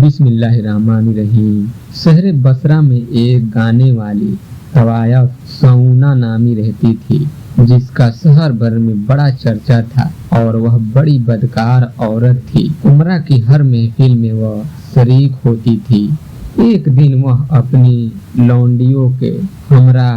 बिस्मिल्लाहिर्रहमानिर्रहीम। शहर बसरा में एक गाने वाली तवायफ सऊना नामी रहती थी, जिसका शहर भर में बड़ा चर्चा था और वह बड़ी बदकार औरत थी। उमरा की हर महफिल में वह शरीक होती थी। एक दिन वह अपनी लौंडियों के हमरा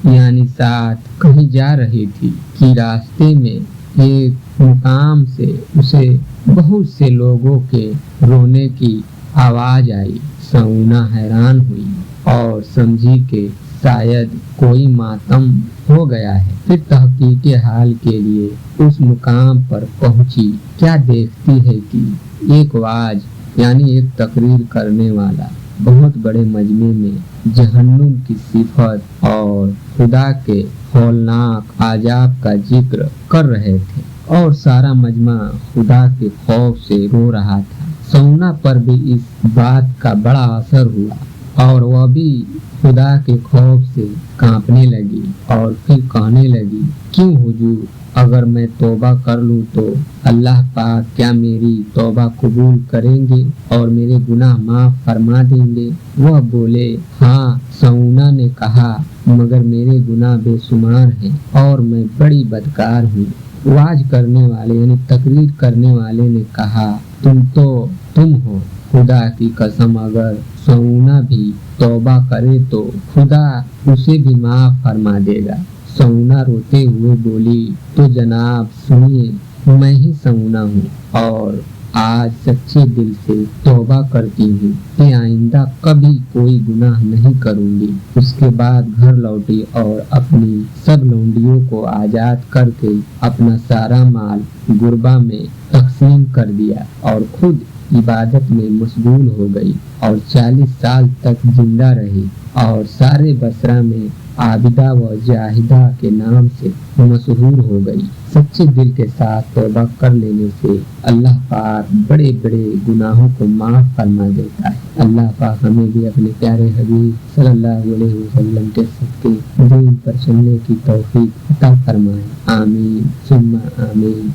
यानी साथ कहीं जा रही थी कि रास्ते में एक मुकाम से उसे बहुत से लोगों के रोने की आवाज आई। सऊना हैरान हुई और समझी कि शायद कोई मातम हो गया है। फिर तहकीके हाल के लिए उस मुकाम पर पहुंची। क्या देखती है कि एक वाज यानी एक तकरीर करने वाला बहुत बड़े मजमे में जहन्नुम की सिफत और खुदा के हौलनाक आजाब का जिक्र कर रहे थे और सारा मजमा खुदा के खौफ से रो रहा था। सऊना पर भी इस बात का बड़ा असर हुआ और वह भी खुदा के खौफ से कांपने लगी और फिर कहने लगी, क्यों हुजूर, अगर मैं तौबा कर लूं तो अल्लाह पाक क्या मेरी तौबा कबूल करेंगे और मेरे गुनाह माफ फरमा देंगे? वह बोले, हाँ। सऊना ने कहा, मगर मेरे गुनाह बेशुमार हैं और मैं बड़ी बदकार हूँ। वाज करने वाले यानी तकरीर करने वाले ने कहा, तुम हो। खुदा की कसम, अगर सऊना भी तौबा करे तो खुदा उसे भी माफ फरमा देगा। सऊना रोते हुए बोली, तो जनाब सुनिए, मैं ही सऊना हूँ और आज सच्चे दिल से तौबा करती हूँ कि आइंदा कभी कोई गुनाह नहीं करूँगी। उसके बाद घर लौटी और अपनी सब लौंडियों को आजाद करके अपना सारा माल गुरबा में तकसीम कर दिया और खुद इबादत में मशगूल हो गई और 40 साल तक जिंदा रही और सारे बसरा में आबिदा व जाहिदा के नाम से मशहूर हो गई। सच्चे दिल के साथ तौबा कर लेने से अल्लाह पाक बड़े बड़े गुनाहों को माफ फरमा देता है। अल्लाह पाक हमें भी अपने प्यारे हबीब सल्लल्लाहु अलैहि वसल्लम के सदके दीन पर चलने की तौफीक अता फरमाए। आमीन सुम्मा आमीन।